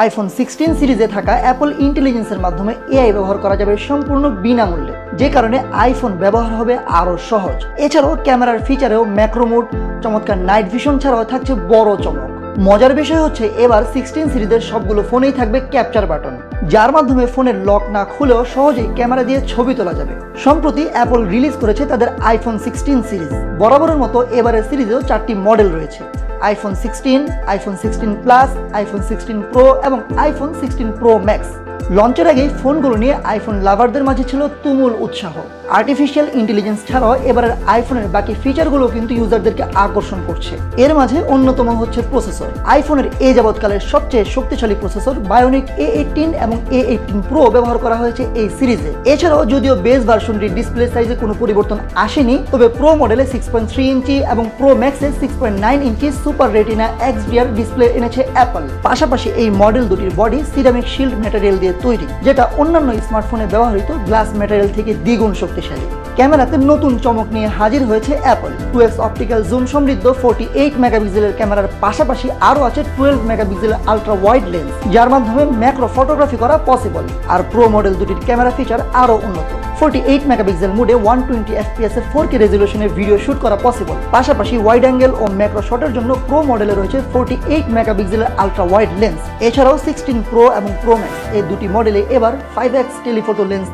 IPhone 16 সিরিজে থাকা Apple ইন্টেলিজেন্সের মাধ্যমে এআই ব্যবহার করা যাবে সম্পূর্ণ বিনামূল্যে, যে কারণে আইফোন ব্যবহার হবে আরও সহজ। এছাড়াও ক্যামেরার ফিচারেও ম্যাক্রো মোড, চমৎকার নাইট ভিশন ছাড়াও থাকছে বড় চমক। মজার বিষয় হচ্ছে এবার 16 সিরিজের সবগুলো ফোনেই থাকবে ক্যাপচার বাটন, যার মাধ্যমে ফোনের লক না খুলেও সহজেই ক্যামেরা দিয়ে ছবি তোলা যাবে। সম্প্রতি অ্যাপল রিলিজ করেছে তাদের আইফোন 16 সিরিজ। বরাবরের মতো এবারের সিরিজেও 4টি মডেল রয়েছে: iPhone 16, iPhone 16 plus, iPhone 16 pro এবং আইফোন 16 প্রো ম্যাক্স। লঞ্চের আগেই ফোনগুলো নিয়ে আইফোন লাভারদের মাঝে ছিল তুমুল উৎসাহ। আর্টিফিশিয়াল ইন্টেলিজেন্স ছাড়াও এবারের আইফোনের বাকি ফিচারগুলো কিন্তু ইউজারদেরকে আকর্ষণ করছে। এর মাঝে অন্যতম হচ্ছে প্রসেসর। আইফোনের এ যাবৎকালের সবচেয়ে শক্তিশালী প্রসেসর বায়োনিক A18 এবং A18 প্রো ব্যবহার করা হয়েছে এই সিরিজে। এছাড়াও যদিও বেস ভার্সনটির ডিসপ্লে সাইজে কোনো পরিবর্তন আসেনি, তবে প্রো মডেলে 6.3 ইঞ্চি এবং প্রো ম্যাক্সে 6.9 ইঞ্চি সুপার রেটিনা XDR ডিসপ্লে এনেছে অ্যাপল। পাশাপাশি এই মডেল দুটির বডি সিরামিক শিল্ড ম্যাটেরিয়াল দিয়ে তৈরি, যেটা অন্যান্য স্মার্টফোনে ব্যবহৃত গ্লাস ম্যাটেরিয়াল থেকে দ্বিগুণ শক্তিশালী। ক্যামেরাতে নতুন চমক নিয়ে হাজির হয়েছে অ্যাপল। 2x অপটিক্যাল জুম সমৃদ্ধ 48 মেগাপিক্সেলের ক্যামেরার পাশাপাশি আরও আছে 12 মেগাপিক্সেলের আলট্রা ওয়াইড লেন্স, যার মাধ্যমে ম্যাক্রো ফটোগ্রাফি করা পসিবল। আর প্রো মডেল দুটির ক্যামেরা ফিচার আরও উন্নত। 48 মেগাপিক্সেল মোডে 120 FPS এর 4K রেজলিউশনে ভিডিও শুট করা পসিবল। পাশাপাশি ওয়াইড অ্যাঙ্গেল ও ম্যাক্রো শটের জন্য প্রো মডেলে রয়েছে 48 মেগাপিক্সেলের আলট্রা ওয়াইড লেন্স। এছাড়াও 16 প্রো এবং প্রো ম্যাক্স এই দুটি মডেলে এবার 5x টেলিফোটো লেন্স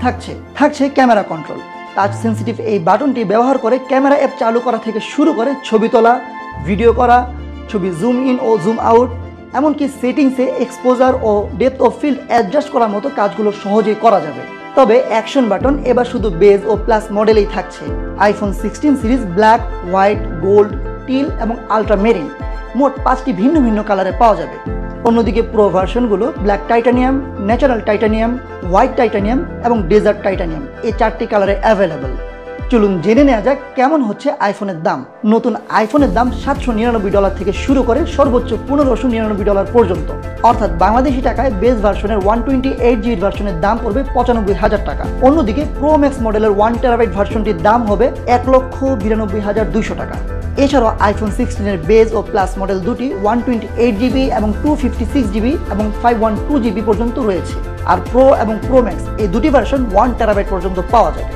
থাকছে ক্যামেরা কন্ট্রোল। টাচ সেন্সিটিভ এই বাটনটি ব্যবহার করে ক্যামেরা অ্যাপ চালু করা থেকে শুরু করে ছবি তোলা, ভিডিও করা, ছবি জুম ইন ও জুম আউট, এমনকি সেটিংসে এক্সপোজার ও ডেপথ অফ ফিল্ড অ্যাডজাস্ট করার মতো কাজগুলো সহজেই করা যাবে। তবে অ্যাকশন বাটন এবার শুধু বেজ ও প্লাস মডেলেই থাকছে। IPhone 16 series black, white, gold, teal এবং আলট্রা মেরিন মোট 5টি ভিন্ন ভিন্ন কালারে পাওয়া যাবে। অন্যদিকে প্রো ভার্সনগুলো black titanium, natural titanium, white titanium এবং ডেজার্ট টাইটানিয়াম এই 4টি কালারে অ্যাভেলেবল। চলুন জেনে নেওয়া যাক কেমন হচ্ছে আইফোনের দাম। নতুন আইফোনের দাম $799 থেকে শুরু করে সর্বোচ্চ $1599 পর্যন্ত, অর্থাৎ বাংলাদেশি টাকায় বেস ভার্সনের 128GB ভার্সনের দাম পড়বে $95,000 টাকা। অন্যদিকে প্রো ম্যাক্স মডেলের 1TB ভার্সনটির দাম হবে $1,92,200 টাকা। এছাড়াও আইফোন 16 এর বেস ও প্লাস মডেল দুটি 128GB এবং 256GB এবং 512GB পর্যন্ত রয়েছে। আর প্রো এবং প্রো ম্যাক্স এই দুটি ভার্সন 1TB পর্যন্ত পাওয়া যাবে।